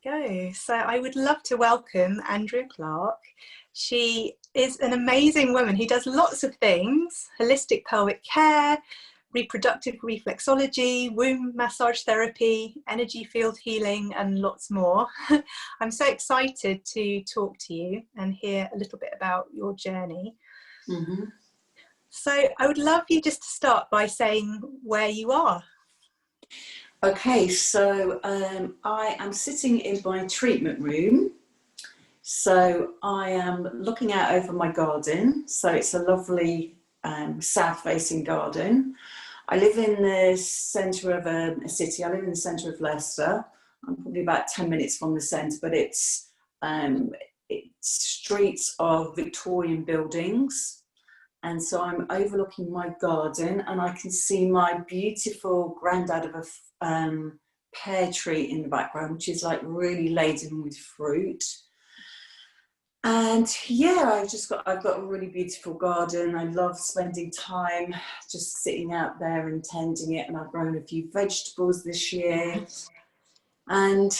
Go. So I would love to welcome Andrea Clarke. She is an amazing woman who does lots of things: holistic pelvic care, reproductive reflexology, womb massage therapy, energy field healing, and lots more. I'm so excited to talk to you and hear a little bit about your journey. Mm-hmm. So I would love you just to start by saying where you are. Okay, so I am sitting in my treatment room. So I am looking out over my garden. So it's a lovely south-facing garden. I live in the centre of a city. I live in the centre of Leicester. I'm probably about 10 minutes from the centre, but it's streets of Victorian buildings. And so I'm overlooking my garden and I can see my beautiful granddad of a pear tree in the background, which is like really laden with fruit. And yeah, I've got a really beautiful garden. I love spending time just sitting out there and tending it. And I've grown a few vegetables this year. And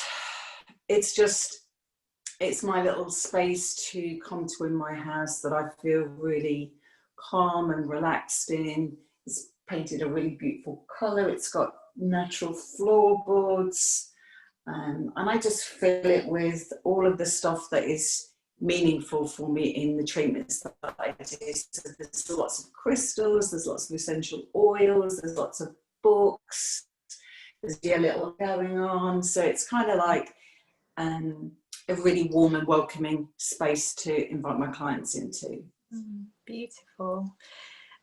it's my little space to come to in my house that I feel really calm and relaxed in. It's painted a really beautiful colour. It's got natural floorboards. And I just fill it with all of the stuff that is meaningful for me in the treatments that I do. So there's lots of crystals, there's lots of essential oils, there's lots of books, there's a little going on. So it's kind of like a really warm and welcoming space to invite my clients into. Beautiful.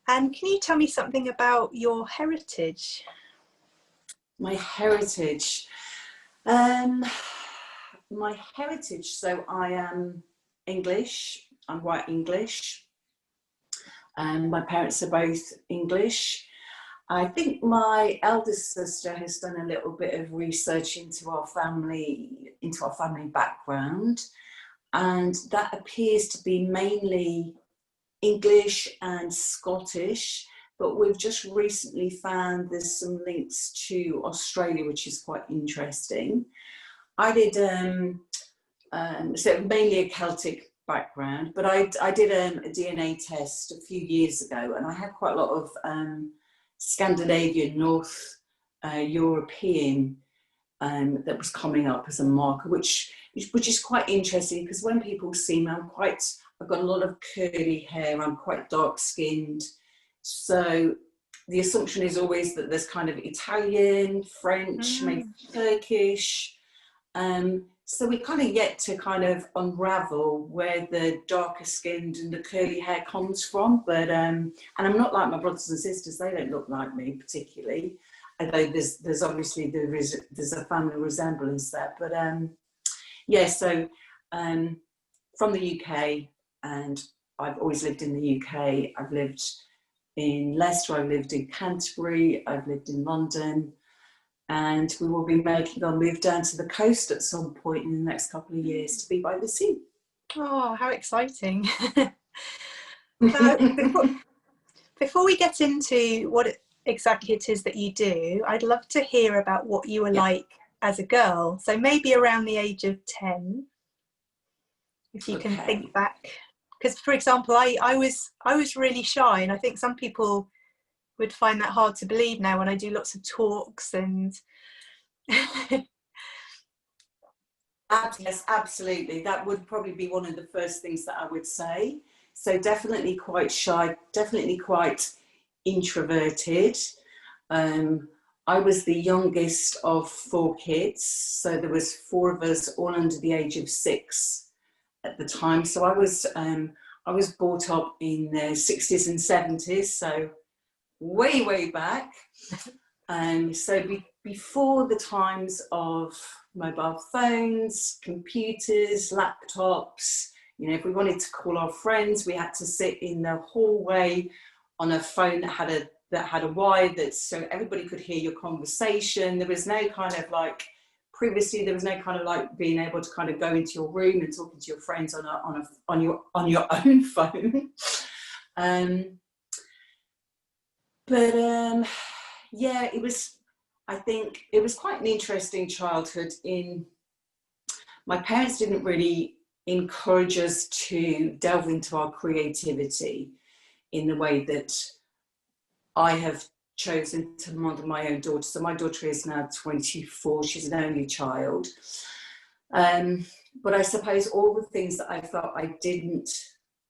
And can you tell me something about your heritage? My heritage. My heritage, so I am English, I'm white English, and my parents are both English. I think my eldest sister has done a little bit of research into our family background, and that appears to be mainly English and Scottish, but we've just recently found there's some links to Australia, which is quite interesting. I did so mainly a Celtic background, but I did a DNA test a few years ago, and I had quite a lot of Scandinavian, North European that was coming up as a marker, which is quite interesting, because when people see me, I've got a lot of curly hair, I'm quite dark skinned, so the assumption is always that there's kind of Italian, French, maybe Turkish. So we kind of yet to kind of unravel where the darker skinned and the curly hair comes from. But and I'm not like my brothers and sisters; they don't look like me particularly. Although there's obviously there's a family resemblance there. But yeah, so from the UK, and I've always lived in the UK. I've lived in Leicester. I've lived in Canterbury. I've lived in London. And we will be making our move down to the coast at some point in the next couple of years to be by the sea. Oh, how exciting. Now, before we get into what exactly it is that you do, I'd love to hear about what you were like as a girl. So maybe around the age of 10, if you can think back. Because, for example, I was really shy, and I think some people would find that hard to believe now when I do lots of talks and Yes, absolutely. That would probably be one of the first things that I would say. So definitely quite shy, definitely quite introverted. I was the youngest of 4 kids, so there was 4 of us all under the age of 6 at the time. So I was brought up in the 60s and 70s, so way back. So before the times of mobile phones, computers, laptops, you know, if we wanted to call our friends, we had to sit in the hallway on a phone that had a wire so everybody could hear your conversation. There was no kind of like, previously there was no kind of like being able to kind of go into your room and talking to your friends on your own phone. Yeah, I think it was quite an interesting childhood in my parents didn't really encourage us to delve into our creativity in the way that I have chosen to model my own daughter. So my daughter is now 24, she's an only child. But I suppose all the things that I felt I didn't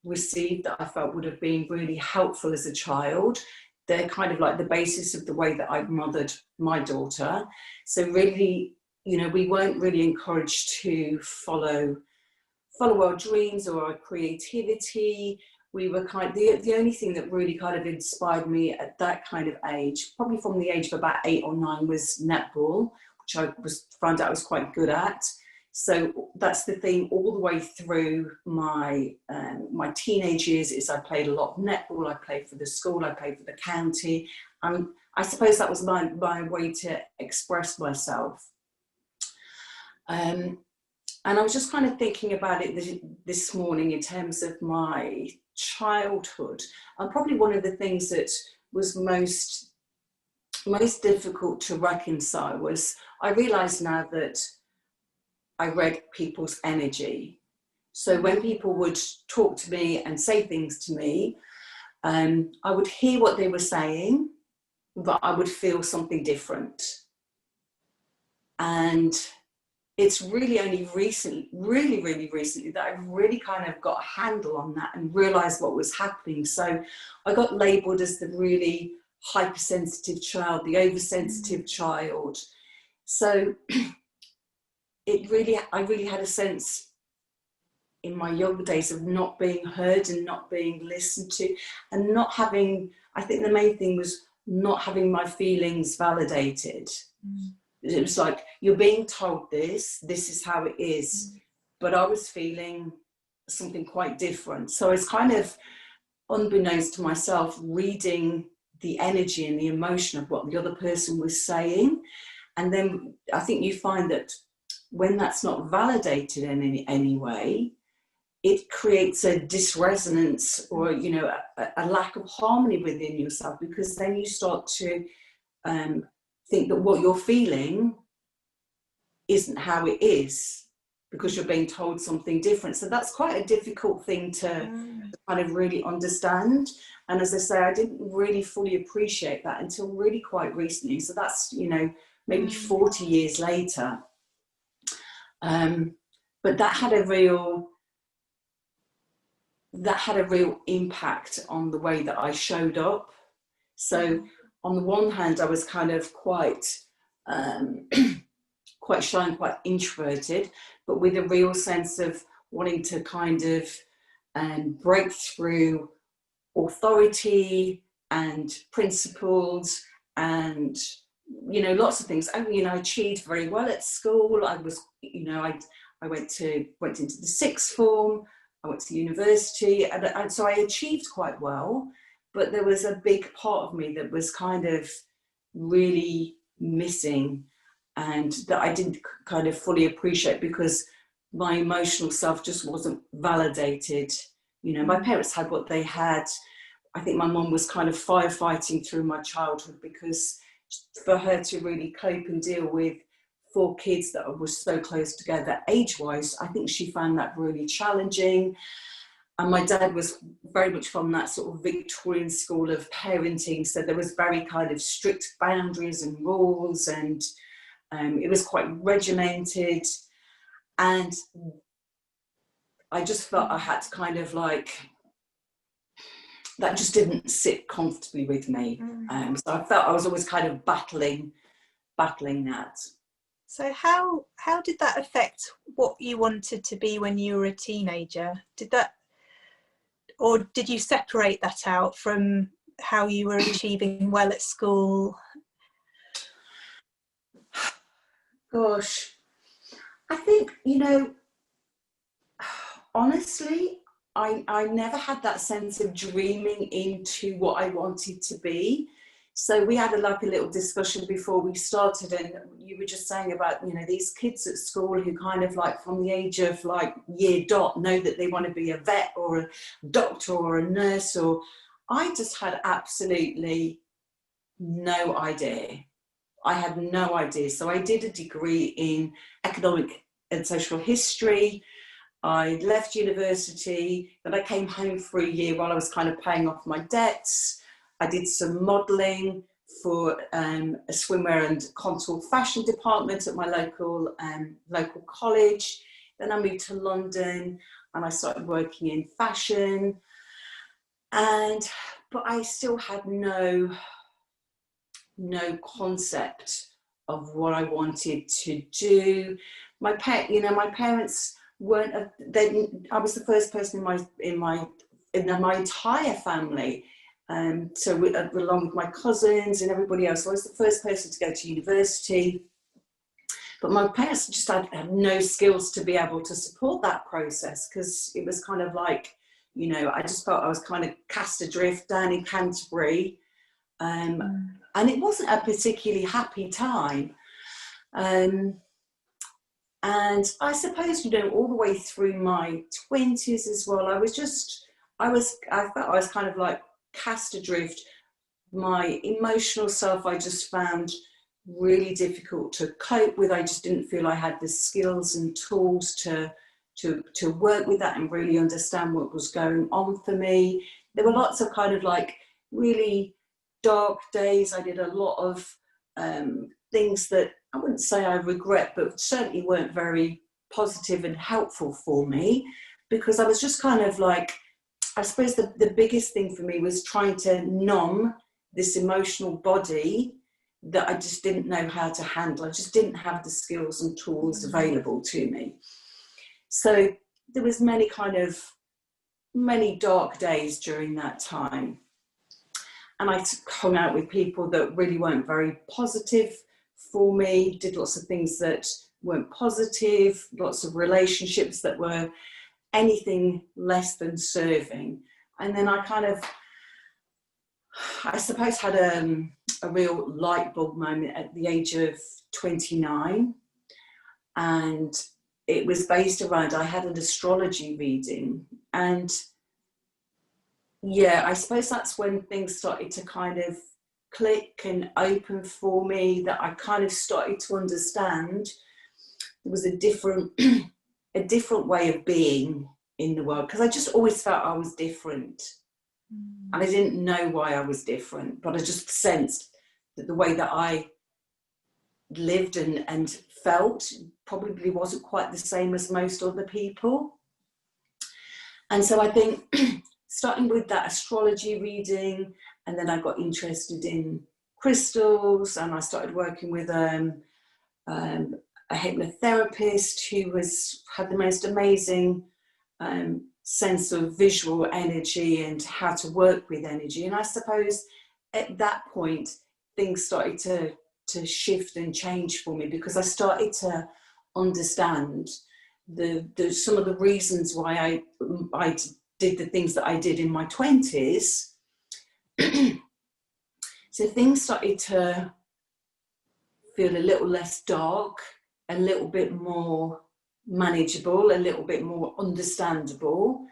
receive, that I felt would have been really helpful as a child, they're kind of like the basis of the way that I've mothered my daughter. So really, you know, we weren't really encouraged to follow our dreams or our creativity. We were the only thing that really kind of inspired me at that kind of age, probably from the age of about 8 or 9, was netball, which I found out I was quite good at. So that's the thing all the way through my teenage years, is I played a lot of netball. I played for the school, I played for the county. I suppose that was my way to express myself. And I was just kind of thinking about it this morning in terms of my childhood. And probably one of the things that was most difficult to reconcile was, I realised now that I read people's energy. So when people would talk to me and say things to me, I would hear what they were saying, but I would feel something different. And it's really only recently, really recently, that I've really kind of got a handle on that and realised what was happening. So I got labelled as the really hypersensitive child, the oversensitive child. So I really had a sense in my younger days of not being heard and not being listened to, and not having, I think the main thing was not having my feelings validated. It was like, you're being told this is how it is, but I was feeling something quite different. So it's kind of, unbeknownst to myself, reading the energy and the emotion of what the other person was saying. And then I think you find that when that's not validated in any way, it creates a disresonance, or, you know, a lack of harmony within yourself, because then you start to think that what you're feeling isn't how it is, because you're being told something different. So that's quite a difficult thing to kind of really understand. And as I say, I didn't really fully appreciate that until really quite recently. So that's, you know, maybe 40 years later. But that had a real impact on the way that I showed up. So on the one hand, I was kind of quite shy and quite introverted, but with a real sense of wanting to kind of break through authority and principles and, you know, lots of things. I achieved very well at school. I was, you know, I went into the sixth form. I went to university, and so I achieved quite well. But there was a big part of me that was kind of really missing, and that I didn't kind of fully appreciate, because my emotional self just wasn't validated. You know, my parents had what they had. I think my mum was kind of firefighting through my childhood, because for her to really cope and deal with 4 kids that were so close together age-wise, I think she found that really challenging. And my dad was very much from that sort of Victorian school of parenting, so there was very kind of strict boundaries and rules, and it was quite regimented. And I just felt I had to kind of like, that just didn't sit comfortably with me. So I felt I was always kind of battling that. So how did that affect what you wanted to be when you were a teenager? Or did you separate that out from how you were achieving well at school? Gosh, I think, you know, honestly, I never had that sense of dreaming into what I wanted to be. So we had a little discussion before we started, and you were just saying about, you know, these kids at school who kind of like from the age of like year dot know that they want to be a vet or a doctor or a nurse, or I just had absolutely no idea. I had no idea. So I did a degree in economic and social history. I left university, then I came home for a year while I was kind of paying off my debts. I did some modelling for a swimwear and contour fashion department at my local college. Then I moved to London and I started working in fashion. But I still had no concept of what I wanted to do. My parents weren't. I was the first person in my entire family. So along with my cousins and everybody else, I was the first person to go to university. But my parents just had no skills to be able to support that process, because it was kind of like, I just felt I was kind of cast adrift down in Canterbury. And it wasn't a particularly happy time. And I suppose, all the way through my 20s as well, I felt I was kind of like cast adrift. My emotional self, I just found really difficult to cope with. I just didn't feel I had the skills and tools to work with that and really understand what was going on for me. There were lots of kind of like really dark days. I did a lot of things that I wouldn't say I regret, but certainly weren't very positive and helpful for me, because I was just kind of like, I suppose the biggest thing for me was trying to numb this emotional body that I just didn't know how to handle. I just didn't have the skills and tools available to me. So there was many dark days during that time. And I hung out with people that really weren't very positive for me, did lots of things that weren't positive, lots of relationships that were anything less than serving. And then I suppose had a real light bulb moment at the age of 29. And it was based around, I had an astrology reading, and I suppose that's when things started to kind of click and open for me, that I kind of started to understand there was a different way of being in the world, because I just always felt I was different. And I didn't know why I was different, but I just sensed that the way that I lived and felt probably wasn't quite the same as most other people. And so I think starting with that astrology reading, and then I got interested in crystals, and I started working with a hypnotherapist who had the most amazing sense of visual energy and how to work with energy. And I suppose at that point things started to shift and change for me, because I started to understand some of the reasons why I did the things that I did in my 20s. So things started to feel a little less dark, a little bit more manageable, a little bit more understandable.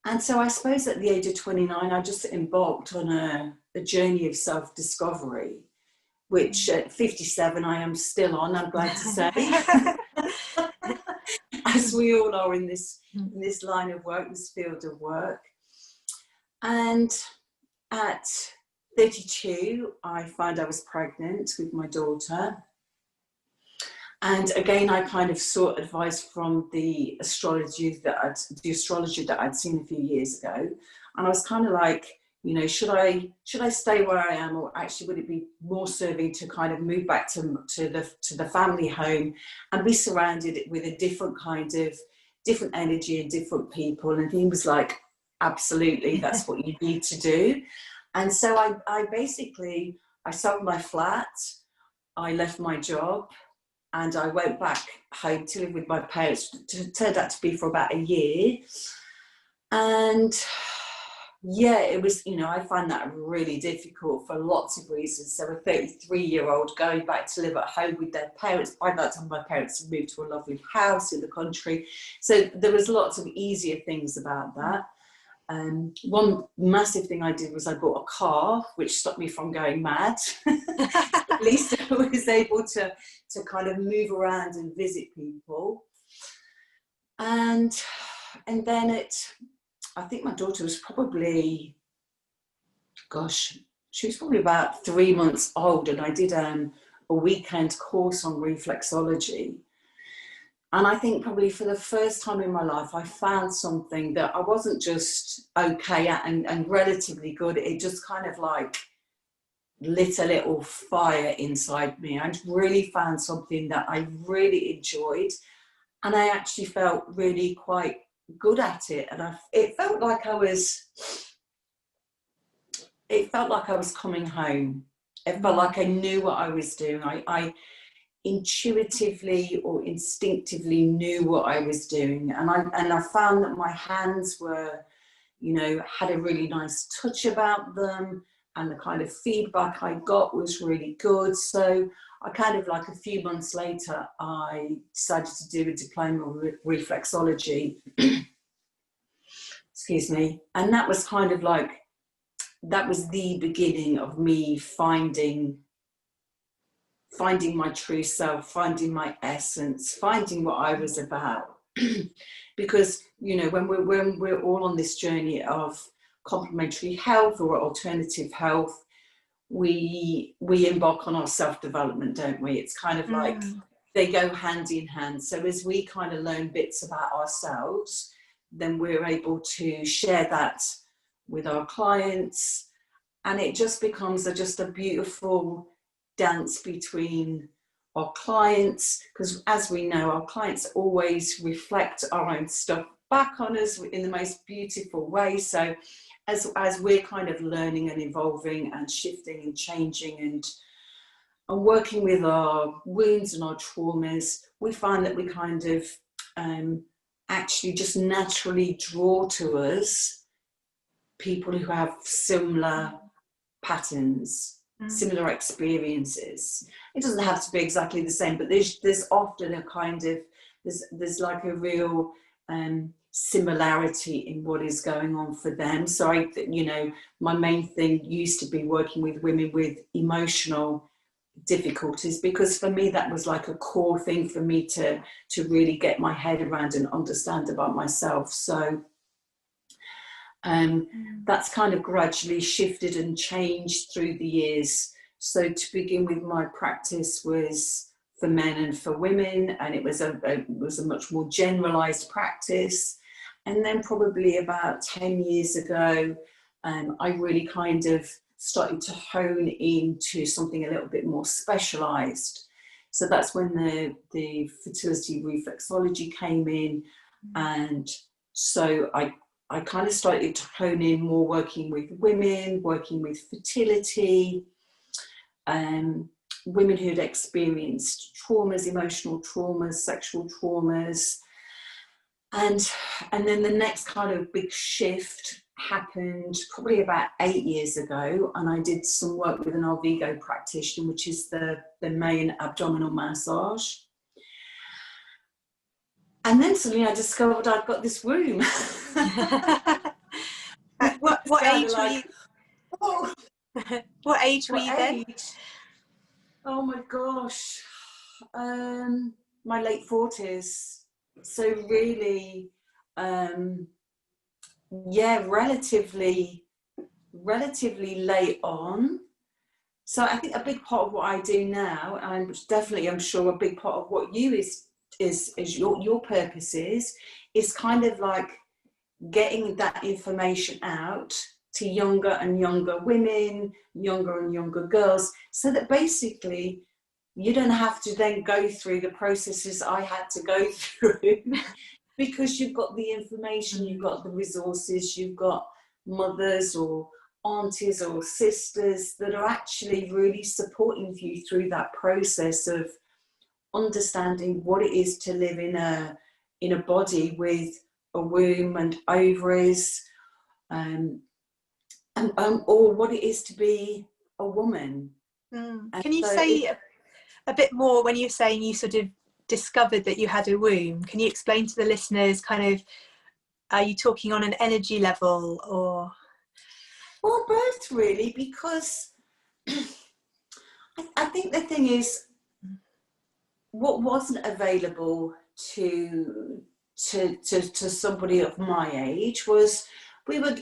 And so I suppose at the age of 29, I just embarked on a journey of self-discovery, which at 57 I am still on, I'm glad to say. As we all are in this line of work, this field of work. And at 32, I found I was pregnant with my daughter. And again, I kind of sought advice from the astrology that I'd seen a few years ago. And I was kind of like, should I stay where I am, or actually would it be more serving to kind of move back to the family home and be surrounded with a different energy and different people? And he was like, absolutely, that's what you need to do. And so I basically sold my flat, I left my job, and I went back home to live with my parents. It turned out to be for about a year. And it was, I find that really difficult for lots of reasons. So a 33-year-old going back to live at home with their parents. By that time, my parents had moved to a lovely house in the country. So there was lots of easier things about that. One massive thing I did was I bought a car, which stopped me from going mad. At least I was able to kind of move around and visit people. And then I think my daughter was probably, gosh, she was probably about 3 months old, and I did a weekend course on reflexology. And I think probably for the first time in my life, I found something that I wasn't just okay at and relatively good. It just kind of like lit a little fire inside me. I really found something that I really enjoyed, and I actually felt really quite good at it. And it felt like I was coming home. It felt like I knew what I was doing. I intuitively or instinctively knew what I was doing, and I found that my hands were, you know, had a really nice touch about them, and the kind of feedback I got was really good. So I kind of, like, a few months later, I decided to do a diploma of reflexology. Excuse me. And that was kind of like, that was the beginning of me finding my true self, finding my essence, finding what I was about. Because, you know, when we're all on this journey of complementary health or alternative health, we embark on our self-development, don't we? It's kind of like they go hand in hand. So as we kind of learn bits about ourselves, then we're able to share that with our clients, and it just becomes just a beautiful dance between our clients, because as we know, our clients always reflect our own stuff back on us in the most beautiful way. So as we're kind of learning and evolving and shifting and changing and working with our wounds and our traumas, we find that we kind of actually just naturally draw to us people who have similar patterns, similar experiences. It doesn't have to be exactly the same, but there's often a kind of, there's like a real similarity in what is going on for them. So you know, my main thing used to be working with women with emotional difficulties, because for me that was like a core thing for me to really get my head around and understand about myself. So that's kind of gradually shifted and changed through the years. So to begin with, my practice was for men and for women, and it was a much more generalized practice. And then probably about 10 years ago, I really kind of started to hone into something a little bit more specialized. So that's when the fertility reflexology came in. And so I kind of started to hone in more, working with women, working with fertility, women who'd experienced traumas, emotional traumas, sexual traumas. And then the next kind of big shift happened probably about 8 years ago, and I did some work with an Alvigo practitioner, which is the main abdominal massage. And then suddenly I discovered I'd got this womb. What age were you? Oh, what age were you then? Oh my gosh, my late 40s. So really, yeah, relatively late on. So I think a big part of what I do now, and definitely I'm sure a big part of what you is your purpose is kind of like getting that information out to younger and younger women, younger and younger girls, so that basically you don't have to then go through the processes I had to go through, because you've got the information, you've got the resources, you've got mothers or aunties or sisters that are actually really supporting you through that process of understanding what it is to live in a body with a womb and ovaries, or what it is to be a woman. Can you say a bit more, when you're saying you sort of discovered that you had a womb? Can you explain to the listeners kind of, are you talking on an energy level or? Well, both really, because I think the thing is, what wasn't available to to somebody of my age was, we were,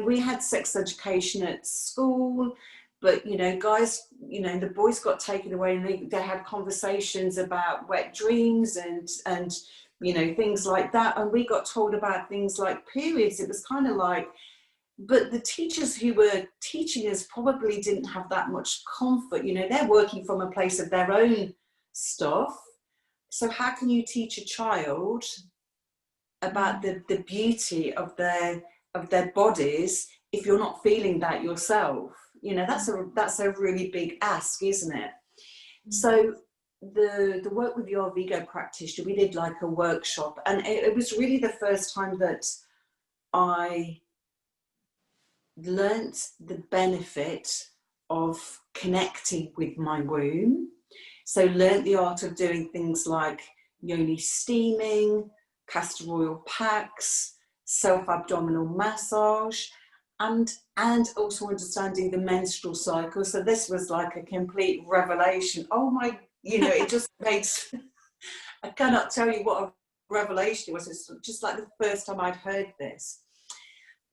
we had sex education at school, but guys, the boys got taken away, and they had conversations about wet dreams and things like that, and we got told about things like periods. It was kind of like, but the teachers who were teaching us probably didn't have that much comfort. They're working from a place of their own stuff. So how can you teach a child about the beauty of their bodies if you're not feeling that yourself? That's a really big ask, isn't it? So the work with your Vigo practitioner, we did like a workshop, and it was really the first time that I learnt the benefit of connecting with my womb. So learnt the art of doing things like yoni steaming, castor oil packs, self-abdominal massage, and also understanding the menstrual cycle. So this was like a complete revelation. Oh my, it just makes, I cannot tell you what a revelation it was. It's just like the first time I'd heard this.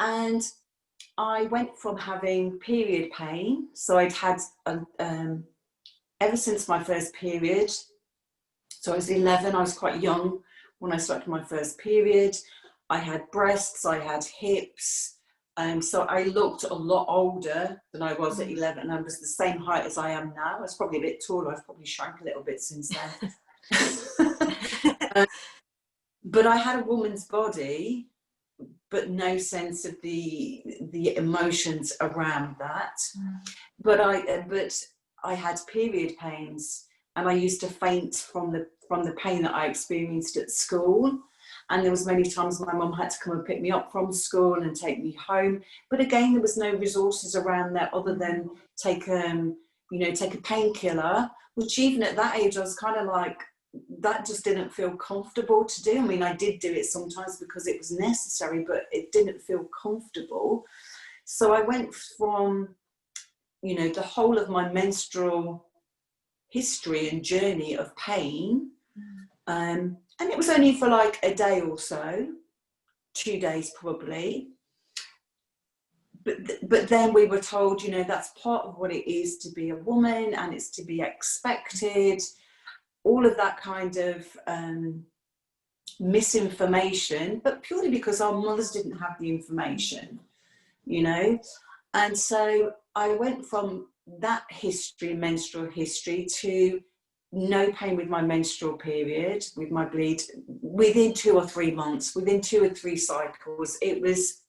And I went from having period pain, so I'd had ever since my first period. So I was 11, I was quite young when I started my first period. I had breasts, I had hips, so I looked a lot older than I was at 11. I was the same height as I am now. I was probably a bit taller. I've probably shrunk a little bit since then. But I had a woman's body, but no sense of the emotions around that. But I had period pains, and I used to faint from the pain that I experienced at school. And there was many times my mum had to come and pick me up from school and take me home. But again, there was no resources around that other than take a painkiller, which even at that age, I was kind of like, that just didn't feel comfortable to do. I mean, I did do it sometimes because it was necessary, but it didn't feel comfortable. So I went from, the whole of my menstrual history and journey of pain, and it was only for like a day or so, 2 days probably. But then we were told, that's part of what it is to be a woman, and it's to be expected. All of that kind of misinformation, but purely because our mothers didn't have the information, And so I went from that history, menstrual history, to no pain with my menstrual period, with my bleed, within 2 or 3 months, within 2 or 3 cycles. It was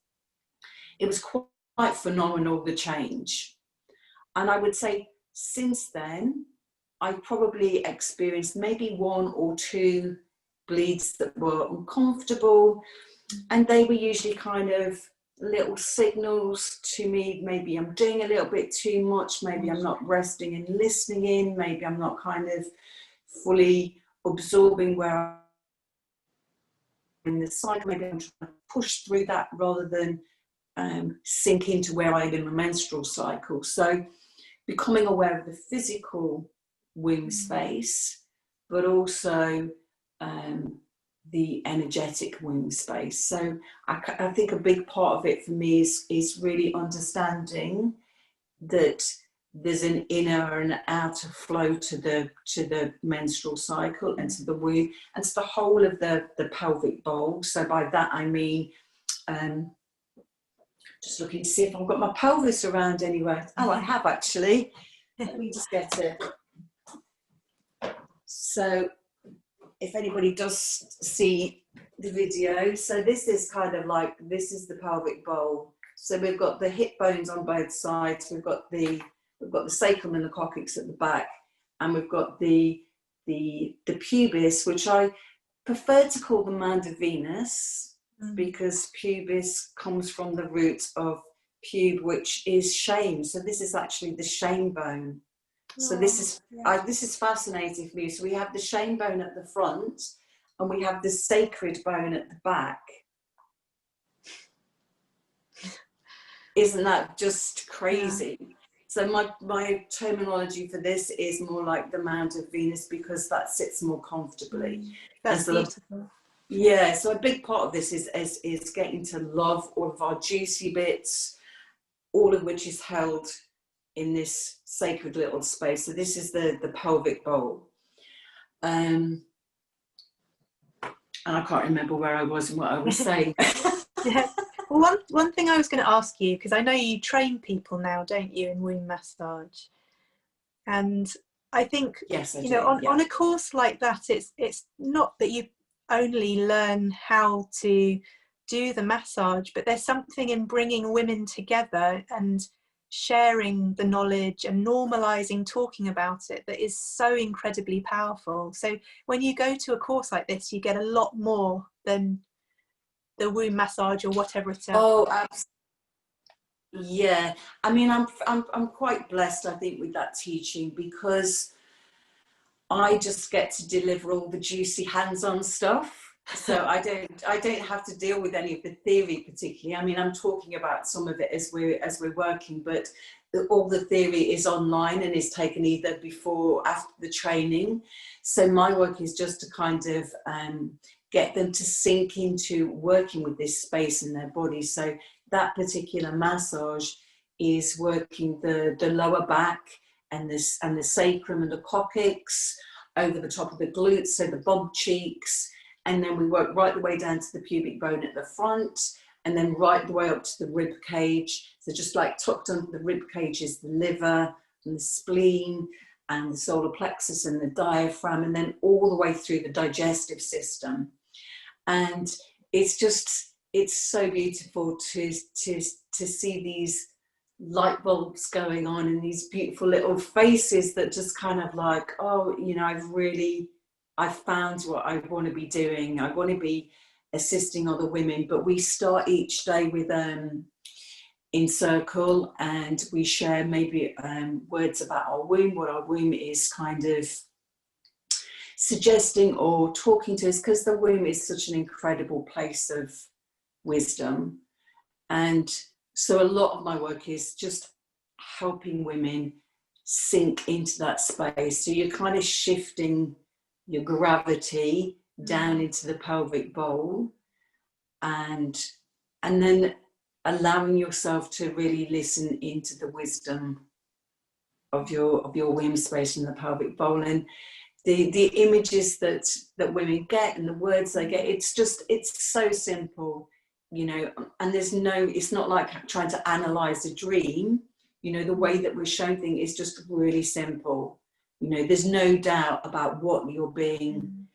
quite phenomenal, the change. And I would say since then, I probably experienced maybe 1 or 2 bleeds that were uncomfortable, and they were usually kind of little signals to me. Maybe I'm doing a little bit too much, maybe I'm not resting and listening in, maybe I'm not kind of fully absorbing where I'm in the cycle, maybe I'm trying to push through that rather than sink into where I am in my menstrual cycle. So becoming aware of the physical womb space, but also the energetic womb space. So I think a big part of it for me is really understanding that there's an inner and outer flow to the menstrual cycle and to the womb and to the whole of the pelvic bowl. So by that I mean just looking to see if I've got my pelvis around anywhere. Oh, I have actually. Let me just get it. So if anybody does see the video, so this is kind of like, this is the pelvic bowl. So we've got the hip bones on both sides, we've got the sacrum and the coccyx at the back, and we've got the pubis, which I prefer to call the mind of Venus, because pubis comes from the root of pube, which is shame. So this is actually the shame bone. So this is fascinating for me. So we have the shame bone at the front, and we have the sacred bone at the back. Isn't that just crazy? Yeah. So my terminology for this is more like the Mount of Venus, because that sits more comfortably. That's beautiful. Yeah, so a big part of this is getting to love all of our juicy bits, all of which is held in this sacred little space. So this is the pelvic bowl. And I can't remember where I was and what I was saying. Yeah. Well, one thing I was going to ask you, because I know you train people now, don't you, in womb massage? And I think, Yes, I you do. know, Yeah. on a course like that, it's not that you only learn how to do the massage, but there's something in bringing women together and sharing the knowledge and normalizing talking about it that is so incredibly powerful. So when you go to a course like this, you get a lot more than the womb massage or whatever it is. Oh, absolutely. Yeah. I mean, I'm quite blessed, I think, with that teaching, because I just get to deliver all the juicy hands-on stuff. So I don't have to deal with any of the theory particularly. I mean, I'm talking about some of it as we're working, but all the theory is online and is taken either before or after the training. So my work is just to kind of get them to sink into working with this space in their body. So that particular massage is working the lower back and the sacrum and the coccyx, over the top of the glutes, so the bum cheeks, and then we work right the way down to the pubic bone at the front, and then right the way up to the rib cage. So just like tucked under the rib cage is the liver and the spleen and the solar plexus and the diaphragm, and then all the way through the digestive system. And it's so beautiful to see these light bulbs going on and these beautiful little faces that just kind of like, oh, you know, I've found what I want to be doing. I want to be assisting other women. But we start each day with in circle, and we share maybe words about our womb, what our womb is kind of suggesting or talking to us, because the womb is such an incredible place of wisdom. And so a lot of my work is just helping women sink into that space. So you're kind of shifting your gravity down into the pelvic bowl, and then allowing yourself to really listen into the wisdom of your womb space in the pelvic bowl. And the images that women get and the words they get, it's so simple, you know, and it's not like trying to analyze a dream. You know, the way that we're showing things is just really simple. You know, there's no doubt about what you're being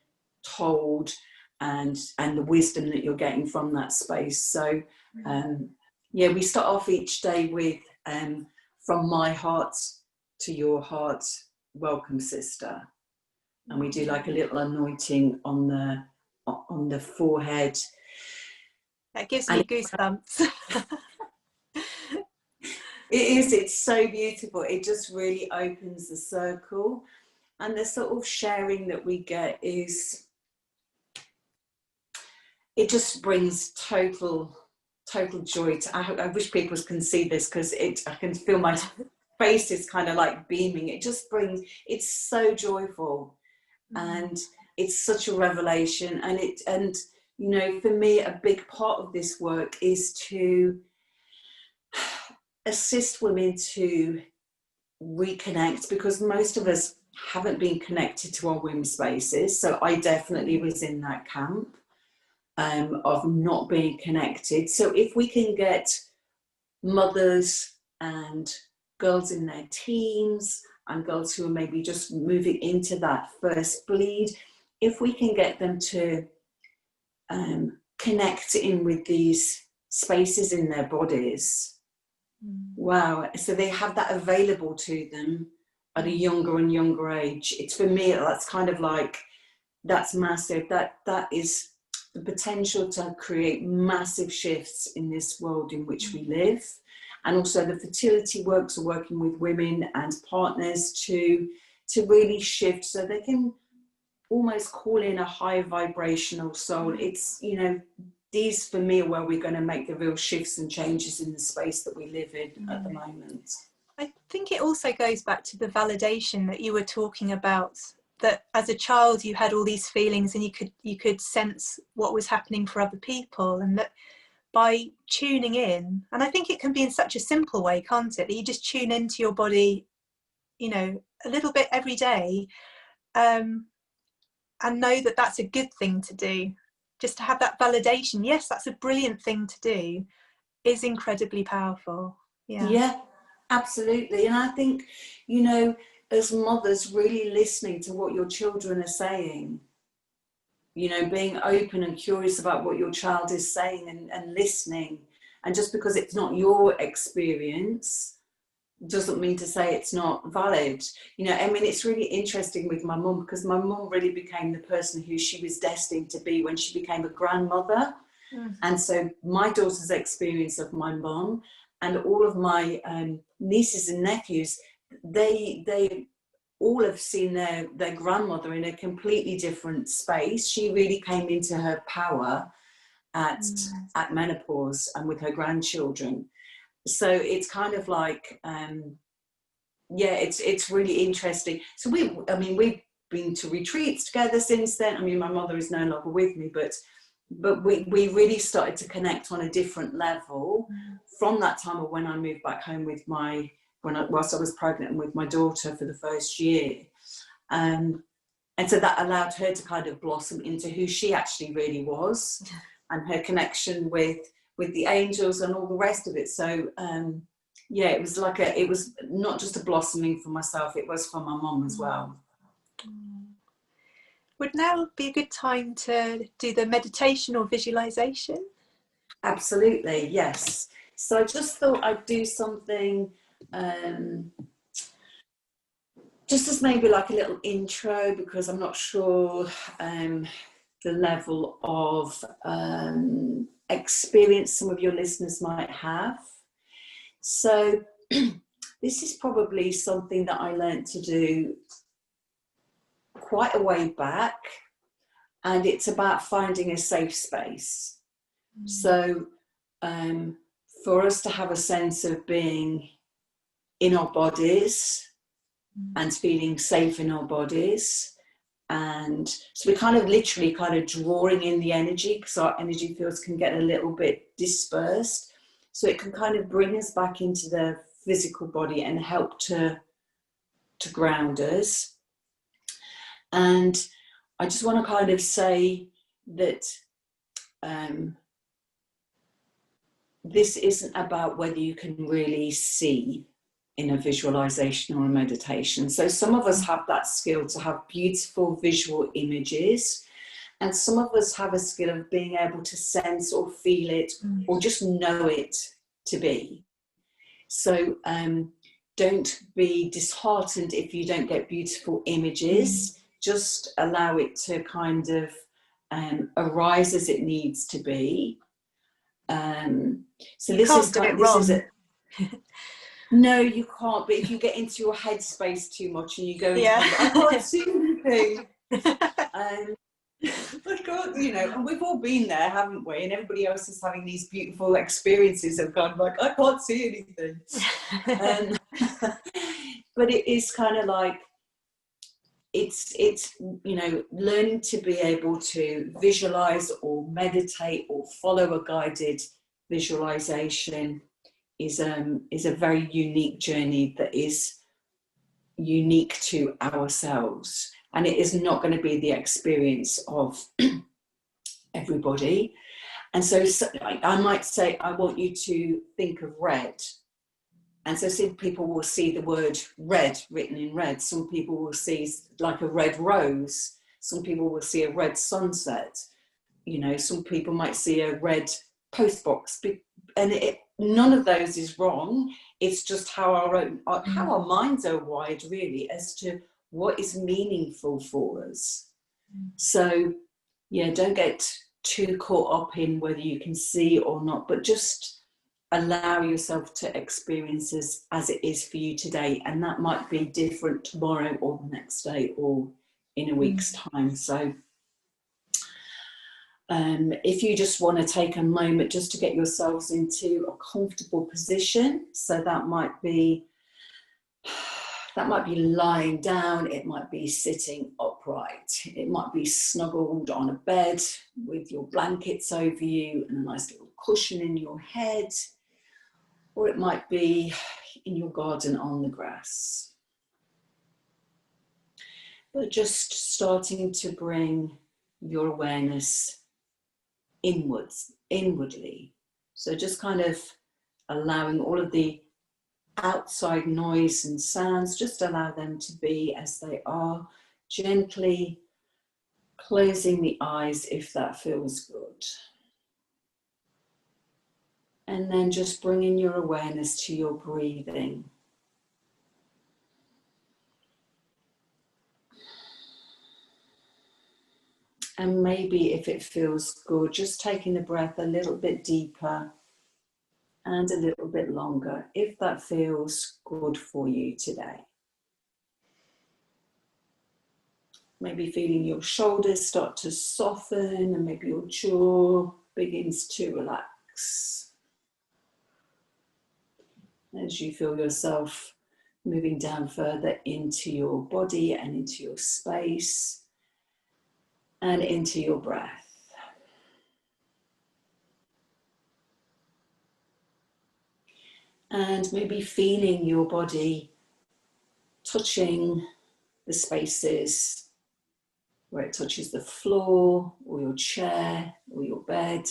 told and the wisdom that you're getting from that space. So yeah, we start off each day with from my heart to your heart, welcome, sister. And we do like a little anointing on the forehead. That gives me goosebumps. It's so beautiful. It just really opens the circle. And the sort of sharing that we get is, it just brings total joy. I wish people can see this, because I can feel my face is kind of like beaming. It's so joyful. And it's such a revelation. And you know, for me, a big part of this work is to assist women to reconnect, because most of us haven't been connected to our womb spaces. So I definitely was in that camp of not being connected. So if we can get mothers and girls in their teens and girls who are maybe just moving into that first bleed, if we can get them to connect in with these spaces in their bodies, wow, so they have that available to them at a younger and younger age. It's, for me, that's kind of like, that's massive. That is the potential to create massive shifts in this world in which we live. And also the fertility works are working with women and partners to really shift, so they can almost call in a higher vibrational soul. It's, you know, these for me are where we're going to make the real shifts and changes in the space that we live in at the moment. I think it also goes back to the validation that you were talking about that as a child you had all these feelings and you could sense what was happening for other people, and that by tuning in, and I think it can be in such a simple way, can't it, that you just tune into your body, you know, a little bit every day, and know that that's a good thing to do, just to have that validation, yes, that's a brilliant thing to do, is incredibly powerful. Yeah, absolutely. And I think, you know, as mothers, really listening to what your children are saying, you know, being open and curious about what your child is saying, and listening. And just because it's not your experience doesn't mean to say it's not valid. You know, I mean, it's really interesting with my mum, because my mum really became the person who she was destined to be when she became a grandmother. And so my daughter's experience of my mum and all of my nieces and nephews, they all have seen their grandmother in a completely different space. She really came into her power at menopause and with her grandchildren. So it's kind of like, yeah, it's really interesting. So we've been to retreats together since then. I mean, my mother is no longer with me, but we really started to connect on a different level from that time of when I moved back home with whilst I was pregnant and with my daughter for the first year. And so that allowed her to kind of blossom into who she actually really was, and her connection with the angels and all the rest of it. So yeah, it was not just a blossoming for myself, it was for my mum as well. Would now be a good time to do the meditation or visualization? Absolutely, yes. So I just thought I'd do something just as maybe like a little intro, because I'm not sure the level of experience some of your listeners might have. So this is probably something that I learned to do quite a way back, and it's about finding a safe space. So for us to have a sense of being in our bodies and feeling safe in our bodies, and so we're kind of literally kind of drawing in the energy, because our energy fields can get a little bit dispersed, so it can kind of bring us back into the physical body and help to ground us. And I just want to kind of say that this isn't about whether you can really see in a visualization or a meditation. So some of us have that skill to have beautiful visual images, and some of us have a skill of being able to sense or feel it or just know it to be. So don't be disheartened if you don't get beautiful images. Just allow it to kind of arise as it needs to be. So this is kind of, this is it. No, you can't. But if you get into your headspace too much and you go, I can't see anything. But God, you know, and we've all been there, haven't we? And everybody else is having these beautiful experiences of God, like, I can't see anything. But it is kind of like, it's you know, learning to be able to visualize or meditate or follow a guided visualization is a very unique journey that is unique to ourselves, and it is not going to be the experience of everybody. And so I might say, I want you to think of red. And so some people will see the word red written in red. Some people will see like a red rose. Some people will see a red sunset. You know, some people might see a red postbox. And none of those is wrong. It's just how our minds are wired, really, as to what is meaningful for us. So, yeah, don't get too caught up in whether you can see or not, but just allow yourself to experience as it is for you today, and that might be different tomorrow or the next day or in a week's time. So if you just want to take a moment just to get yourselves into a comfortable position, so that might be That might be lying down, it might be sitting upright, it might be snuggled on a bed with your blankets over you and a nice little cushion in your head, or it might be in your garden on the grass. But just starting to bring your awareness inwardly. So just kind of allowing all of the outside noise and sounds, just allow them to be as they are, gently closing the eyes if that feels good. And then just bringing your awareness to your breathing. And maybe if it feels good, just taking the breath a little bit deeper and a little bit longer, if that feels good for you today. Maybe feeling your shoulders start to soften and maybe your jaw begins to relax. As you feel yourself moving down further into your body and into your space and into your breath. And maybe feeling your body touching the spaces where it touches the floor or your chair or your bed.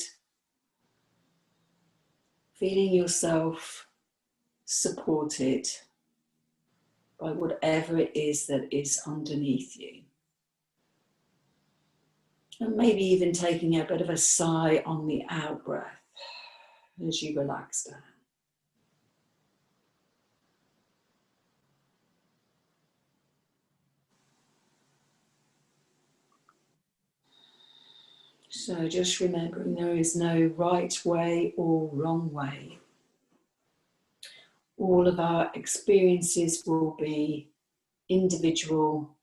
Feeling yourself supported by whatever it is that is underneath you. And maybe even taking a bit of a sigh on the out breath as you relax down. So just remembering there is no right way or wrong way. All of our experiences will be individual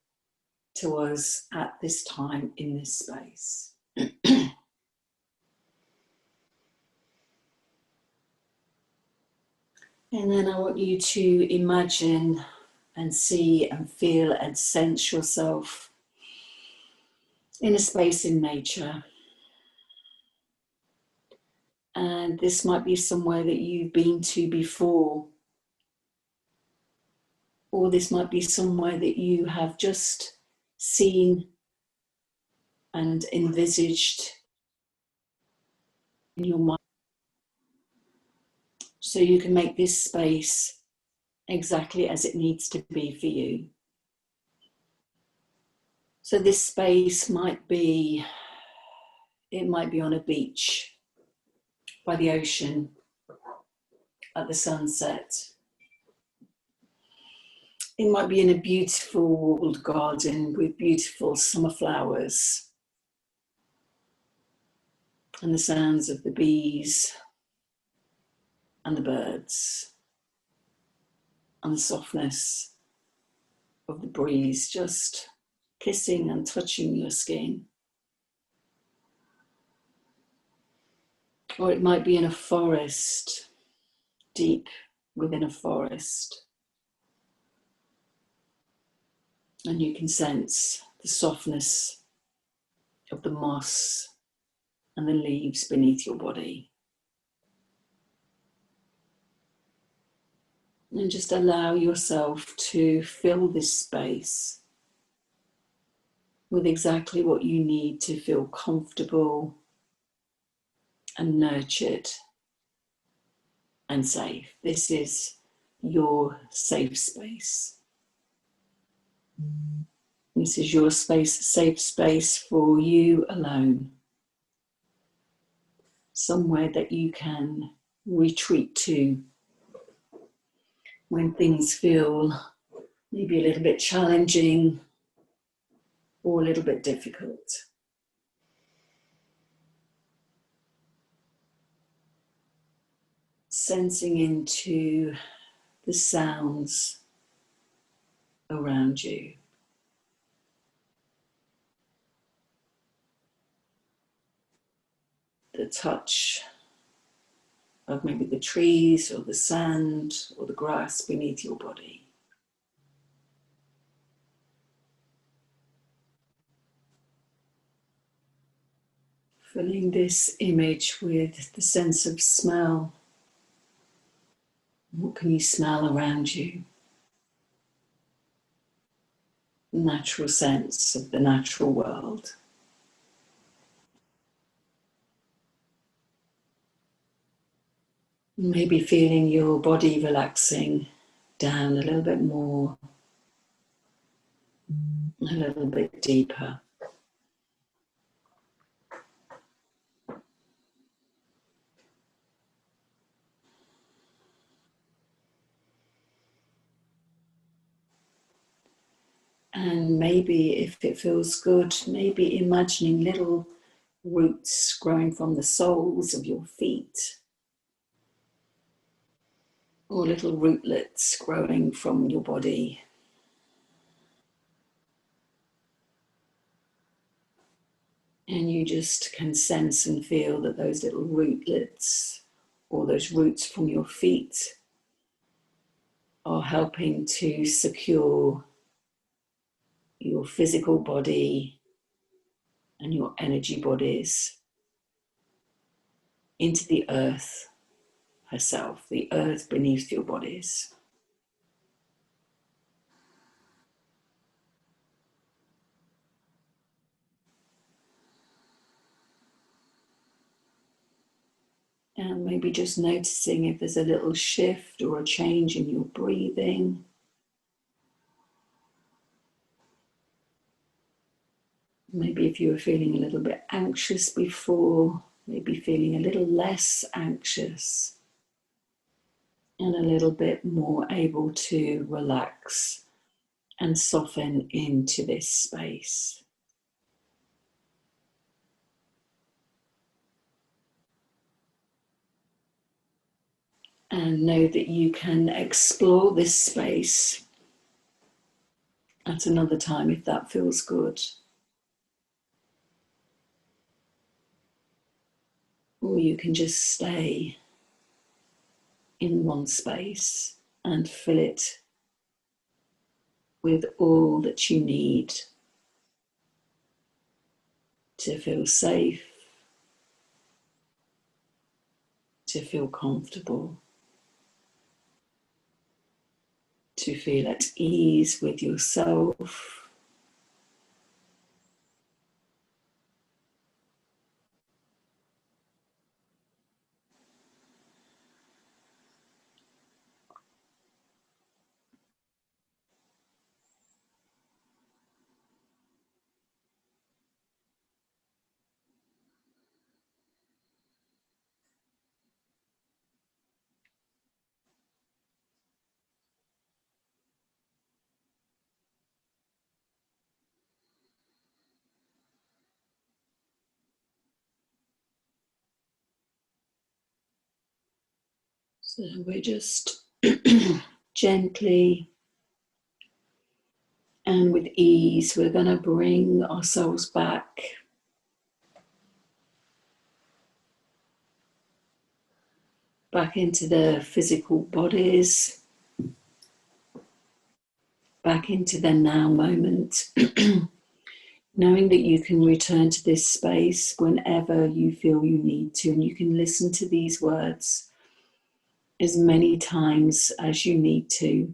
to us at this time in this space. And then I want you to imagine and see and feel and sense yourself in a space in nature. And this might be somewhere that you've been to before, or this might be somewhere that you have just seen and envisaged in your mind. So you can make this space exactly as it needs to be for you. So this space might be on a beach by the ocean at the sunset. It might be in a beautiful walled garden with beautiful summer flowers and the sounds of the bees and the birds and the softness of the breeze just kissing and touching your skin. Or it might be in a forest, deep within a forest. And you can sense the softness of the moss and the leaves beneath your body. And just allow yourself to fill this space with exactly what you need to feel comfortable and nurtured and safe. This is your safe space. This is your space, safe space for you alone. Somewhere that you can retreat to when things feel maybe a little bit challenging or a little bit difficult. Sensing into the sounds around you. The touch of maybe the trees or the sand or the grass beneath your body. Filling this image with the sense of smell. What can you smell around you? Natural sense of the natural world. Maybe feeling your body relaxing down a little bit more, a little bit deeper. And maybe if it feels good, maybe imagining little roots growing from the soles of your feet, or little rootlets growing from your body. And you just can sense and feel that those little rootlets or those roots from your feet are helping to secure your physical body and your energy bodies into the earth herself, the earth beneath your bodies. And maybe just noticing if there's a little shift or a change in your breathing. Maybe if you were feeling a little bit anxious before, maybe feeling a little less anxious and a little bit more able to relax and soften into this space. And know that you can explore this space at another time if that feels good. Or you can just stay in one space and fill it with all that you need to feel safe, to feel comfortable, to feel at ease with yourself. So we're just gently and with ease, we're going to bring ourselves back into the physical bodies, back into the now moment, knowing that you can return to this space whenever you feel you need to, and you can listen to these words as many times as you need to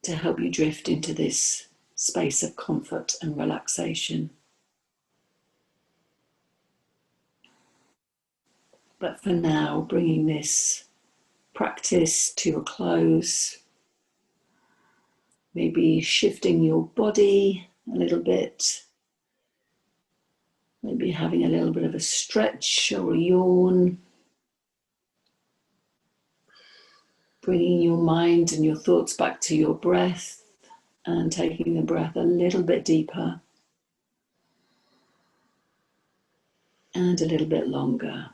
help you drift into this space of comfort and relaxation. But for now, bringing this practice to a close, maybe shifting your body a little bit, maybe having a little bit of a stretch or a yawn, bringing your mind and your thoughts back to your breath and taking the breath a little bit deeper and a little bit longer.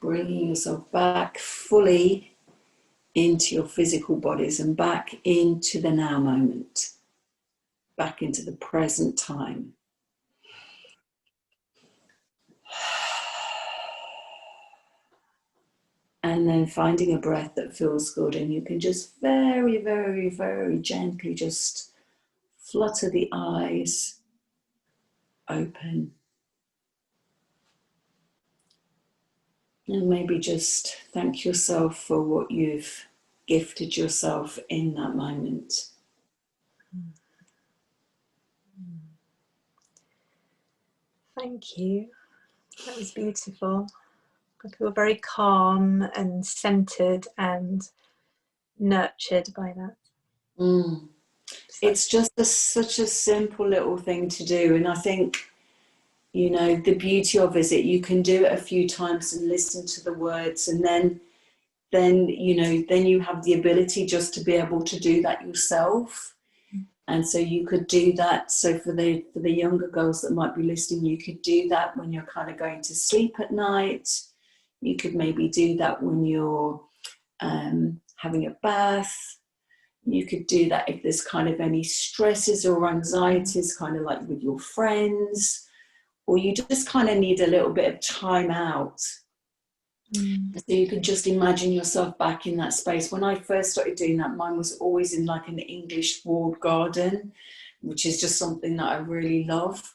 Bringing yourself back fully into your physical bodies and back into the now moment, back into the present time. And then finding a breath that feels good, and you can just very, very, very gently just flutter the eyes open. And maybe just thank yourself for what you've gifted yourself in that moment. Thank you. That was beautiful. I feel very calm and centered and nurtured by that. It's just such a simple little thing to do. And I think, you know, the beauty of it is that you can do it a few times and listen to the words, and then you know, then you have the ability just to be able to do that yourself. And so you could do that. So for the younger girls that might be listening, you could do that when you're kind of going to sleep at night. You could maybe do that when you're having a bath. You could do that if there's kind of any stresses or anxieties, kind of like with your friends, or you just kind of need a little bit of time out. So you can just imagine yourself back in that space. When I first started doing that, mine was always in like an English walled garden, which is just something that I really love.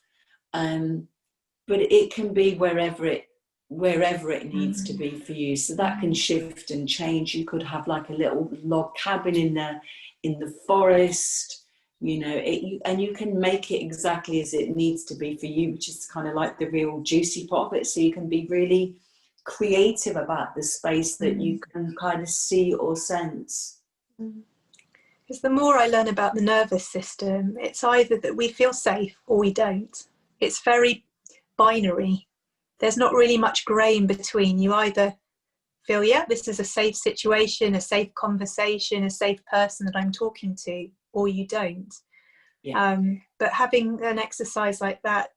But it can be wherever it needs to be for you. So that can shift and change. You could have like a little log cabin in the forest, you know, and you can make it exactly as it needs to be for you, which is kind of like the real juicy part of it. So you can be really creative about the space that you can kind of see or sense. Because the more I learn about the nervous system, it's either that we feel safe or we don't. It's very binary. There's not really much grey in between. You either feel, yeah, this is a safe situation, a safe conversation, a safe person that I'm talking to, or you don't. But having an exercise like that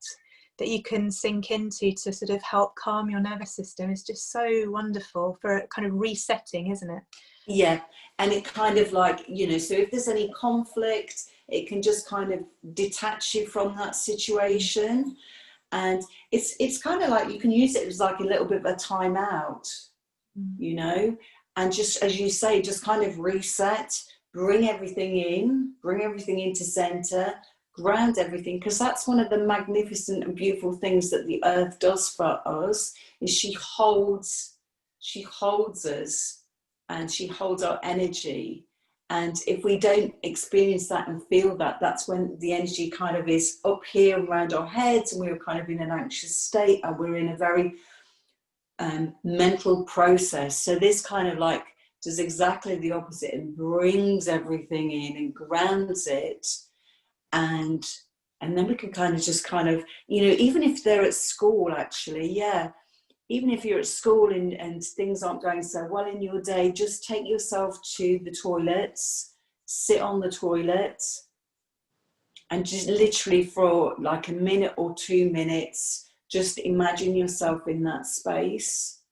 you can sink into to sort of help calm your nervous system is just so wonderful for kind of resetting, isn't it? Yeah, and it kind of like, you know, so if there's any conflict, it can just kind of detach you from that situation. And it's kind of like you can use it as like a little bit of a time out, you know, and just, as you say, just kind of reset, bring everything into center, ground everything, because that's one of the magnificent and beautiful things that the earth does for us, is she holds us, and she holds our energy. And if we don't experience that and feel that, that's when the energy kind of is up here around our heads, and we're kind of in an anxious state, and we're in a very mental process. So this kind of like does exactly the opposite and brings everything in and grounds it. And then we can kind of just kind of, you know, even if they're at school, actually, even if you're at school and things aren't going so well in your day, just take yourself to the toilets, sit on the toilet, and just literally for like a minute or 2 minutes, just imagine yourself in that space.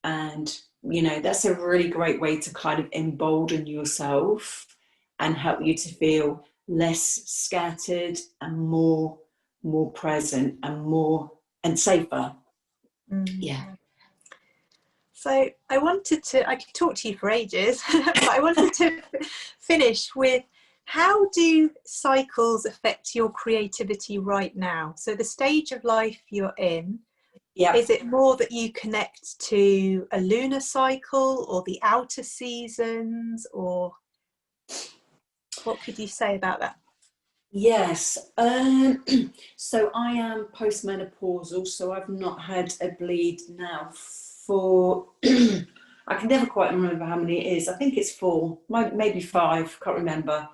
And, you know, that's a really great way to kind of embolden yourself and help you to feel less scattered and more present and safer. Yeah. So I could talk to you for ages, but I wanted to finish with, how do cycles affect your creativity right now? So the stage of life you're in, is it more that you connect to a lunar cycle or the outer seasons, or what could you say about that? Yes. So I am postmenopausal, so I've not had a bleed now for I can never quite remember how many it is. I think it's 4, maybe 5, can't remember.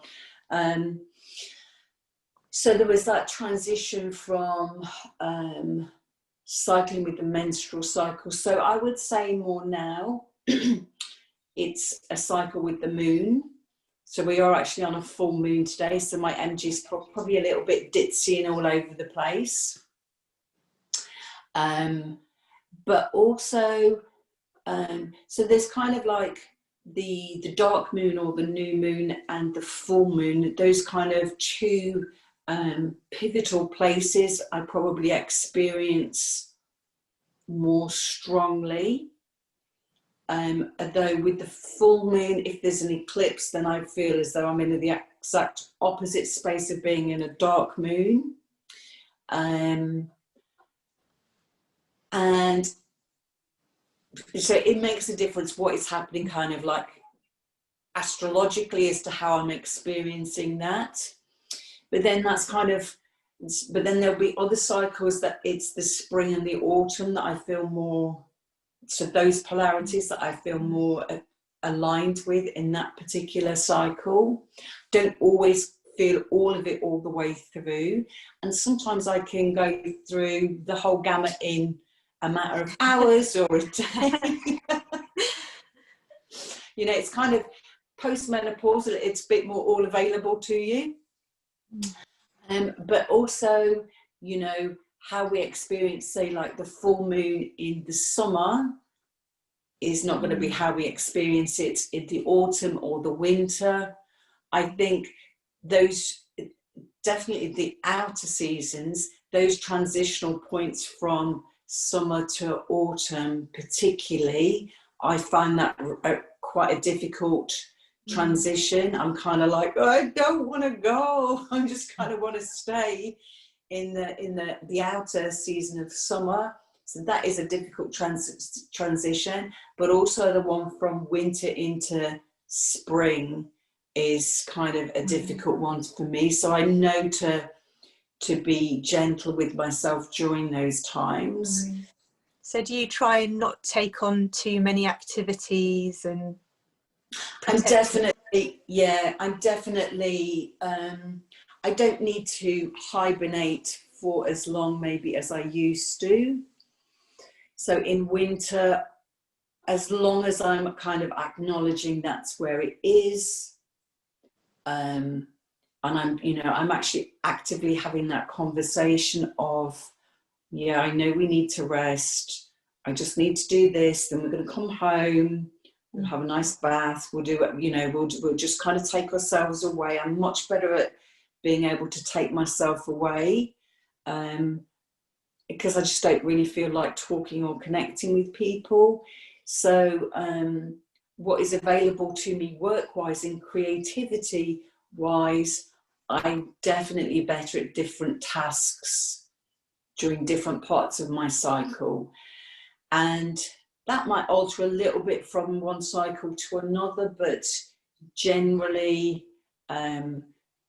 So there was that transition from cycling with the menstrual cycle. So I would say more now it's a cycle with the moon. So we are actually on a full moon today, so my energy is probably a little bit ditzy and all over the place. But also, so there's kind of like the dark moon or the new moon and the full moon, those kind of two pivotal places I probably experience more strongly. Although with the full moon, if there's an eclipse, then I feel as though I'm in the exact opposite space of being in a dark moon. And so it makes a difference what is happening kind of like astrologically as to how I'm experiencing that. But then that's kind of, but then there'll be other cycles that it's the spring and the autumn that I feel more, so those polarities that I feel more aligned with in that particular cycle. Don't always feel all of it all the way through. And sometimes I can go through the whole gamut in a matter of hours or a day. You know, it's kind of post-menopausal, it's a bit more all available to you. But also, you know, how we experience, say, like the full moon in the summer is not going to be how we experience it in the autumn or the winter. I think those, definitely the outer seasons, those transitional points from summer to autumn particularly, I find that quite a difficult transition. I'm kind of like, oh, I don't want to go. I just kind of want to stay in the outer season of summer. So that is a difficult transition. But also the one from winter into spring is kind of a difficult one for me. So I know to be gentle with myself during those times. So do you try and not take on too many activities? And I'm definitely, I don't need to hibernate for as long maybe as I used to. So in winter, as long as I'm kind of acknowledging that's where it is, and I'm, you know, I'm actually actively having that conversation of, yeah, I know we need to rest. I just need to do this. Then we're going to come home. We'll have a nice bath. We'll do it. You know, we'll just kind of take ourselves away. I'm much better at being able to take myself away, because I just don't really feel like talking or connecting with people. So what is available to me work-wise and creativity-wise, I'm definitely better at different tasks during different parts of my cycle. And that might alter a little bit from one cycle to another, but generally,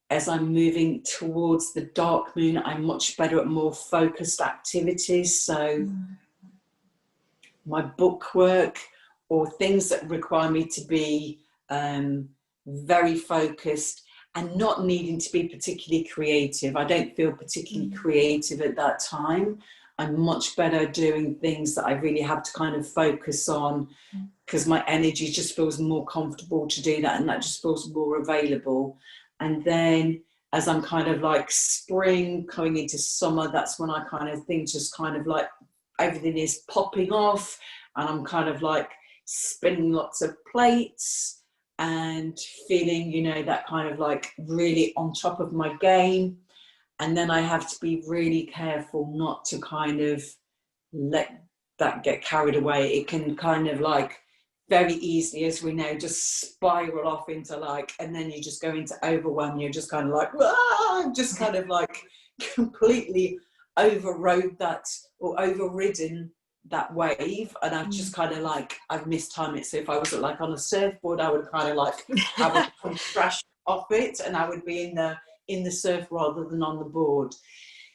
as I'm moving towards the dark moon, I'm much better at more focused activities. So my book work or things that require me to be very focused and not needing to be particularly creative. I don't feel particularly creative at that time. I'm much better doing things that I really have to kind of focus on because my energy just feels more comfortable to do that, and that just feels more available. And then as I'm kind of like spring coming into summer, that's when I kind of think just kind of like everything is popping off and I'm kind of like spinning lots of plates and feeling, you know, that kind of like really on top of my game. And then I have to be really careful not to kind of let that get carried away. It can kind of like very easily, as we know, just spiral off into like, and then you just go into overwhelm. You're just kind of like, just kind of like completely overrode that or overridden that wave. And I've just kind of like, I've mistimed it. So if I was like on a surfboard, I would kind of like, I would come crash off it and I would be in the surf rather than on the board.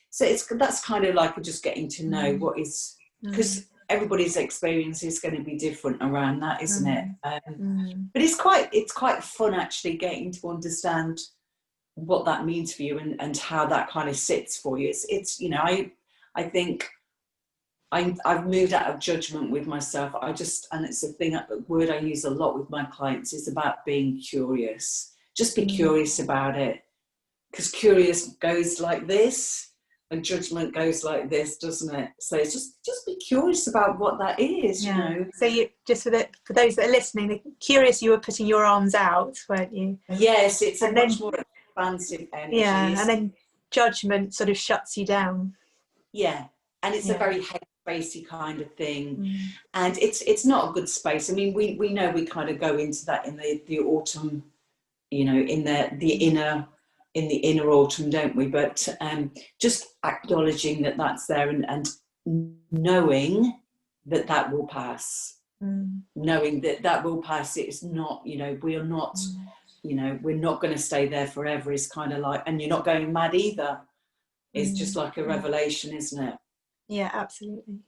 So that's kind of like just getting to know what is, because everybody's experience is going to be different around that, isn't it? But it's quite fun actually getting to understand what that means for you and how that kind of sits for you. It's you know, I think I've moved out of judgment with myself. And it's a word I use a lot with my clients is about being curious. Just be curious about it. Because curious goes like this and judgment goes like this, doesn't it? So it's just be curious about what that is, you know. So you just for those that are listening, curious, you were putting your arms out, weren't you? Yes, it's much more expansive energy. Yeah, and then judgment sort of shuts you down. Yeah, and it's a very heavy spacey kind of thing. And it's not a good space. I mean, we know we kind of go into that in the autumn, you know, in the inner autumn, don't we? But just acknowledging that that's there, and knowing that that will pass. Knowing that that will pass. It's not, you know, we are not, you know, we're not going to stay there forever. It's kind of like, and you're not going mad either. It's just like a revelation, isn't it? Yeah, absolutely.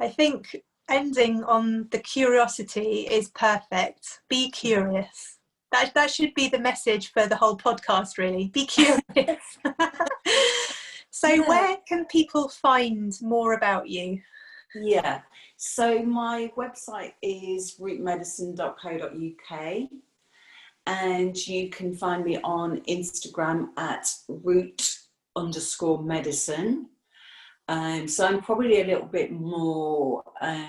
I think ending on the curiosity is perfect. Be curious. That should be the message for the whole podcast, really. Be curious. So where can people find more about you? Yeah, so my website is rootmedicine.co.uk, and you can find me on Instagram at root_medicine. So I'm probably a little bit more, I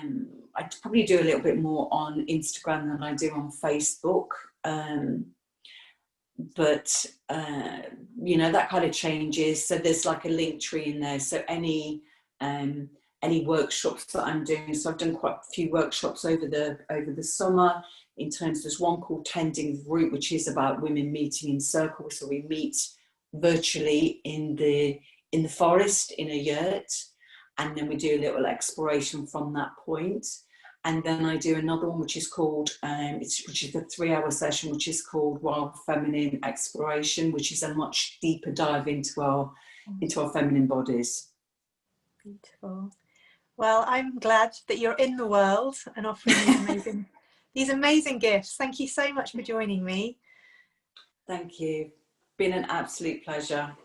probably do a little bit more on Instagram than I do on Facebook. But you know, that kind of changes. So there's like a link tree in there. So any workshops that I'm doing, so I've done quite a few workshops over the summer. In terms, there's one called Tending the Root, which is about women meeting in circles. So we meet virtually in the forest in a yurt, and then we do a little exploration from that point. And then I do another one which is called which is a 3-hour session, which is called Wild Feminine Exploration, which is a much deeper dive into our feminine bodies. Beautiful. Well, I'm glad that you're in the world and offering these amazing gifts. Thank you so much for joining me. Thank you. Been an absolute pleasure.